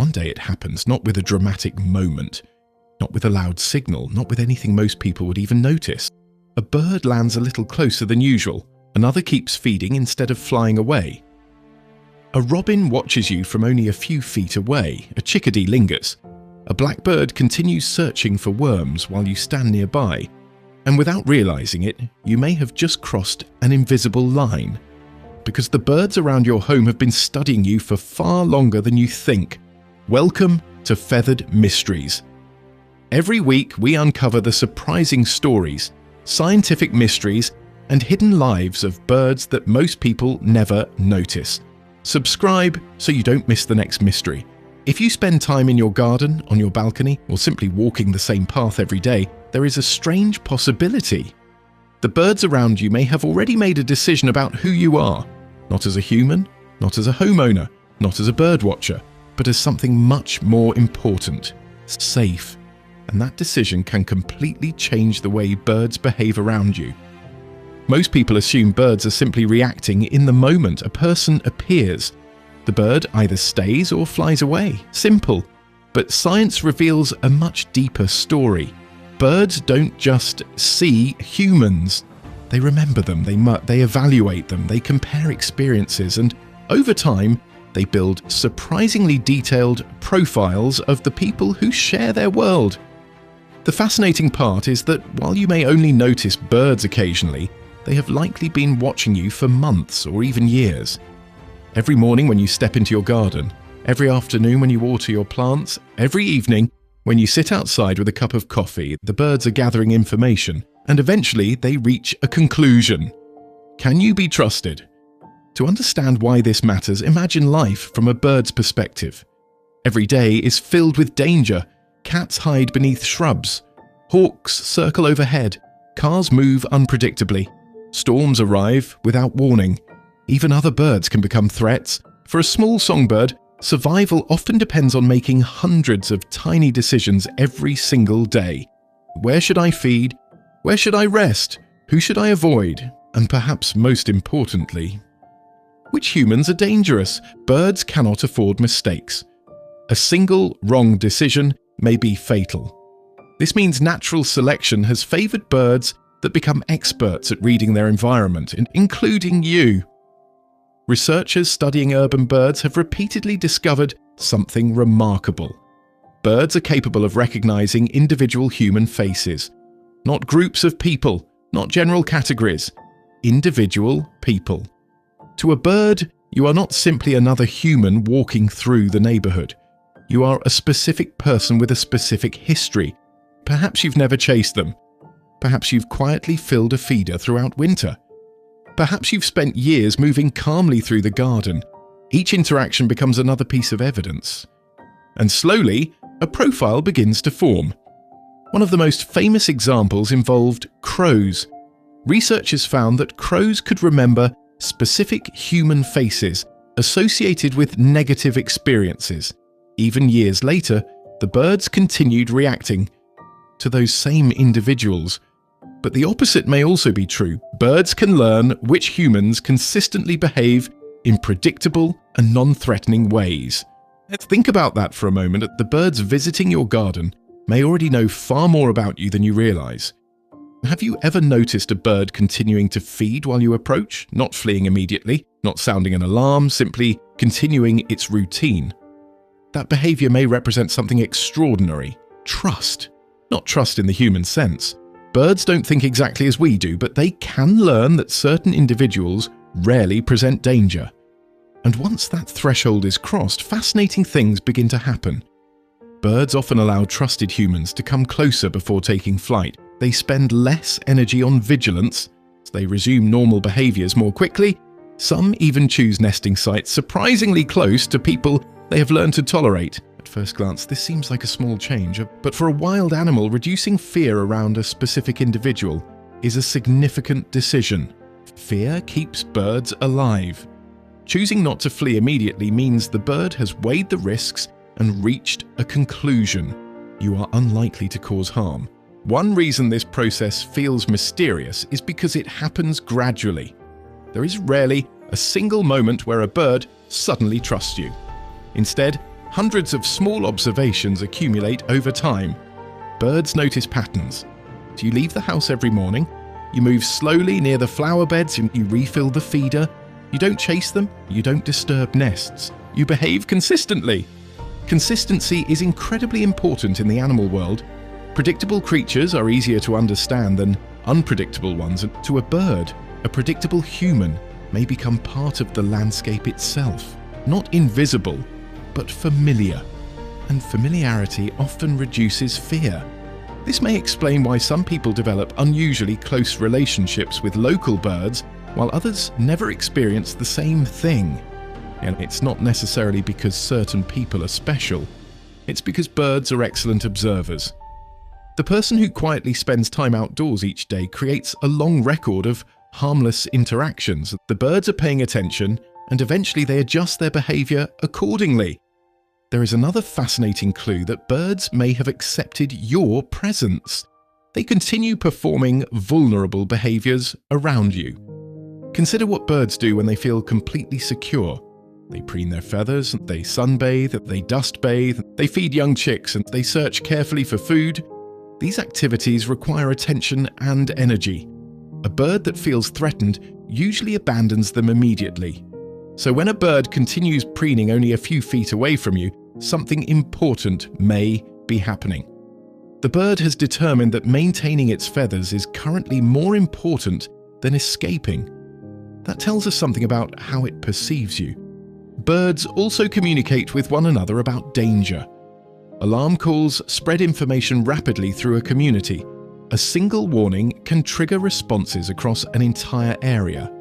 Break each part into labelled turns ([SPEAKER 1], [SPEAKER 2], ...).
[SPEAKER 1] One day it happens, not with a dramatic moment, not with a loud signal, not with anything most people would even notice. A bird lands a little closer than usual. Another keeps feeding instead of flying away. A robin watches you from only a few feet away. A chickadee lingers. A blackbird continues searching for worms while you stand nearby. And without realizing it, you may have just crossed an invisible line. Because the birds around your home have been studying you for far longer than you think. Welcome to Feathered Mysteries. Every week we uncover the surprising stories, scientific mysteries, and hidden lives of birds that most people never notice. Subscribe so you don't miss the next mystery. If you spend time in your garden, on your balcony, or simply walking the same path every day, there is a strange possibility. The birds around you may have already made a decision about who you are, not as a human, not as a homeowner, not as a bird watcher, but as something much more important, safe. And that decision can completely change the way birds behave around you. Most people assume birds are simply reacting in the moment a person appears. The bird either stays or flies away. Simple. But science reveals a much deeper story. Birds don't just see humans. They remember them, they evaluate them, they compare experiences, and over time, they build surprisingly detailed profiles of the people who share their world. The fascinating part is that while you may only notice birds occasionally, they have likely been watching you for months or even years. Every morning when you step into your garden, every afternoon when you water your plants, every evening when you sit outside with a cup of coffee, the birds are gathering information, and eventually they reach a conclusion. Can you be trusted? To understand why this matters, imagine life from a bird's perspective. Every day is filled with danger. Cats hide beneath shrubs. Hawks circle overhead. Cars move unpredictably. Storms arrive without warning. Even other birds can become threats. For a small songbird, survival often depends on making hundreds of tiny decisions every single day. Where should I feed? Where should I rest? Who should I avoid? And perhaps most importantly, which humans are dangerous? Birds cannot afford mistakes. A single wrong decision may be fatal. This means natural selection has favored birds that become experts at reading their environment, including you. Researchers studying urban birds have repeatedly discovered something remarkable. Birds are capable of recognizing individual human faces. Not groups of people, not general categories. Individual people. To a bird, you are not simply another human walking through the neighborhood. You are a specific person with a specific history. Perhaps you've never chased them. Perhaps you've quietly filled a feeder throughout winter. Perhaps you've spent years moving calmly through the garden. Each interaction becomes another piece of evidence. And slowly, a profile begins to form. One of the most famous examples involved crows. Researchers found that crows could remember specific human faces associated with negative experiences. Even years later, the birds continued reacting to those same individuals. But the opposite may also be true. Birds can learn which humans consistently behave in predictable and non-threatening ways. Let's think about that for a moment. The birds visiting your garden may already know far more about you than you realize. Have you ever noticed a bird continuing to feed while you approach, not fleeing immediately, not sounding an alarm, simply continuing its routine? That behavior may represent something extraordinary. Trust. Not trust in the human sense. Birds don't think exactly as we do, but they can learn that certain individuals rarely present danger. And once that threshold is crossed, fascinating things begin to happen. Birds often allow trusted humans to come closer before taking flight. They spend less energy on vigilance, so they resume normal behaviors more quickly. Some even choose nesting sites surprisingly close to people they have learned to tolerate. At first glance, this seems like a small change, but for a wild animal, reducing fear around a specific individual is a significant decision. Fear keeps birds alive. Choosing not to flee immediately means the bird has weighed the risks and reached a conclusion. You are unlikely to cause harm. One reason this process feels mysterious is because it happens gradually. There is rarely a single moment where a bird suddenly trusts you. Instead, Hundreds of small observations accumulate over time. Birds notice patterns. Do you leave the house every morning? You move slowly near the flower beds and you refill the feeder. You don't chase them. You don't disturb nests. You behave consistently. Consistency is incredibly important in the animal world. Predictable creatures are easier to understand than unpredictable ones. And to a bird, a predictable human may become part of the landscape itself. Not invisible, but familiar. And familiarity often reduces fear. This may explain why some people develop unusually close relationships with local birds, while others never experience the same thing. And it's not necessarily because certain people are special. It's because birds are excellent observers. The person who quietly spends time outdoors each day creates a long record of harmless interactions. The birds are paying attention, and eventually they adjust their behavior accordingly. There is another fascinating clue that birds may have accepted your presence. They continue performing vulnerable behaviors around you. Consider what birds do when they feel completely secure. They preen their feathers, they sunbathe, they dust bathe, they feed young chicks, and they search carefully for food. These activities require attention and energy. A bird that feels threatened usually abandons them immediately. So when a bird continues preening only a few feet away from you, something important may be happening. The bird has determined that maintaining its feathers is currently more important than escaping. That tells us something about how it perceives you. Birds also communicate with one another about danger. Alarm calls spread information rapidly through a community. A single warning can trigger responses across an entire area.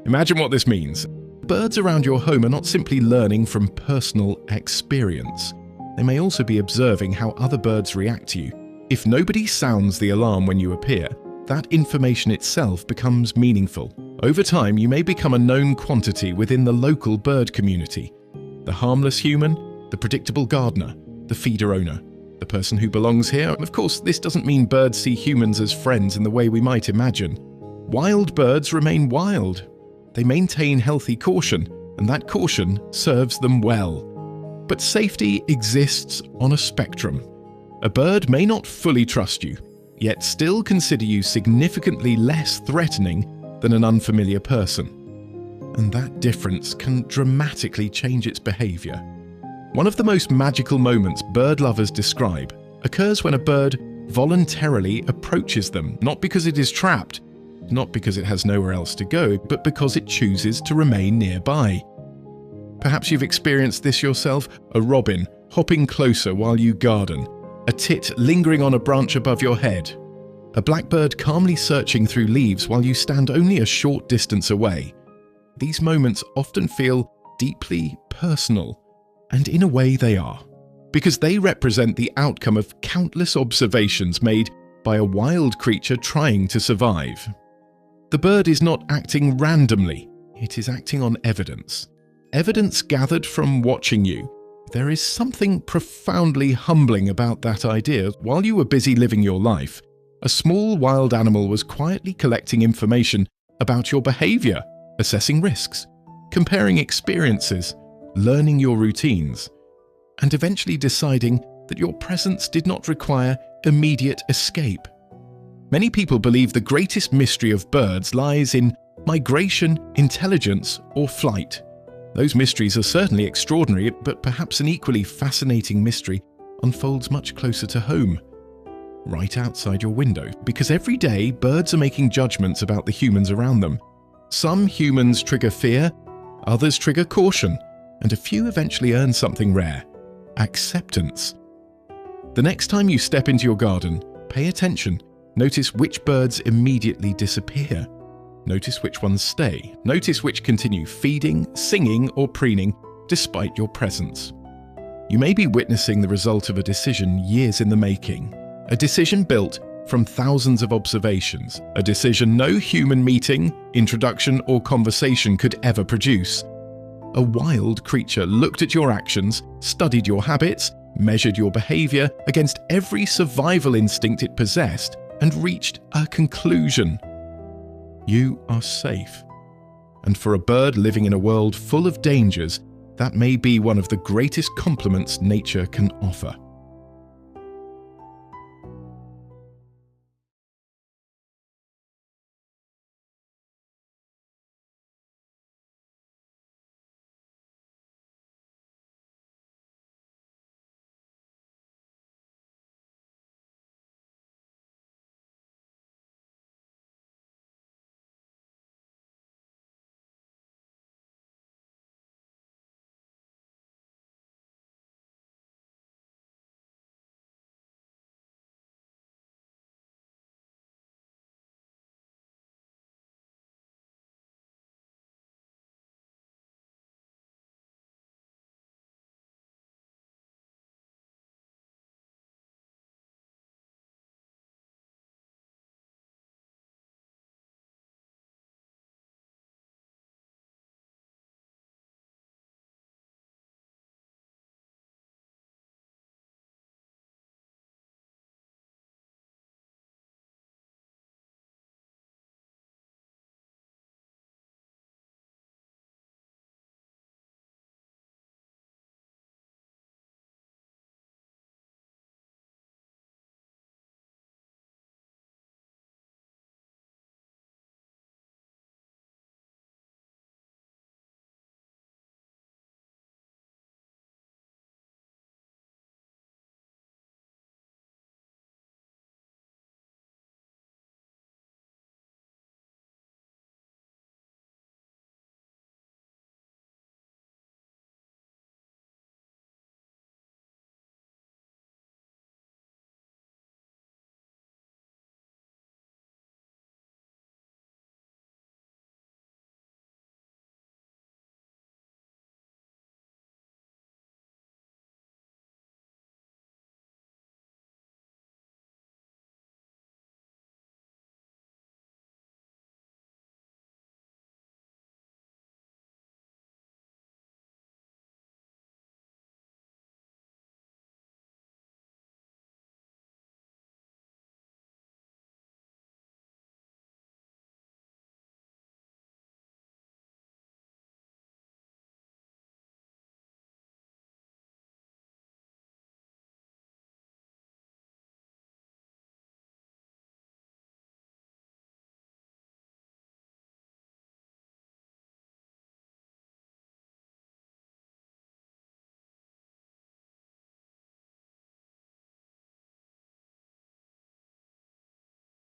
[SPEAKER 1] Imagine what this means. Birds around your home are not simply learning from personal experience. They may also be observing how other birds react to you. If nobody sounds the alarm when you appear, that information itself becomes meaningful. Over time, you may become a known quantity within the local bird community. The harmless human, the predictable gardener, the feeder owner, the person who belongs here. Of course, this doesn't mean birds see humans as friends in the way we might imagine. Wild birds remain wild. They maintain healthy caution, and that caution serves them well. But safety exists on a spectrum. A bird may not fully trust you, yet still consider you significantly less threatening than an unfamiliar person. And that difference can dramatically change its behavior. One of the most magical moments bird lovers describe occurs when a bird voluntarily approaches them, not because it is trapped, not because it has nowhere else to go, but because it chooses to remain nearby. Perhaps you've experienced this yourself, a robin hopping closer while you garden, a tit lingering on a branch above your head, a blackbird calmly searching through leaves while you stand only a short distance away. These moments often feel deeply personal, and in a way they are, because they represent the outcome of countless observations made by a wild creature trying to survive. The bird is not acting randomly, it is acting on evidence. Evidence gathered from watching you. There is something profoundly humbling about that idea. While you were busy living your life, a small wild animal was quietly collecting information about your behavior, assessing risks, comparing experiences, learning your routines, and eventually deciding that your presence did not require immediate escape. Many people believe the greatest mystery of birds lies in migration, intelligence, or flight. Those mysteries are certainly extraordinary, but perhaps an equally fascinating mystery unfolds much closer to home, right outside your window, because every day birds are making judgments about the humans around them. Some humans trigger fear, others trigger caution, and a few eventually earn something rare: acceptance. The next time you step into your garden, pay attention. Notice which birds immediately disappear. Notice which ones stay. Notice which continue feeding, singing, or preening despite your presence. You may be witnessing the result of a decision years in the making. A decision built from thousands of observations. A decision no human meeting, introduction, or conversation could ever produce. A wild creature looked at your actions, studied your habits, measured your behavior against every survival instinct it possessed, and reached a conclusion. You are safe. And for a bird living in a world full of dangers, that may be one of the greatest compliments nature can offer.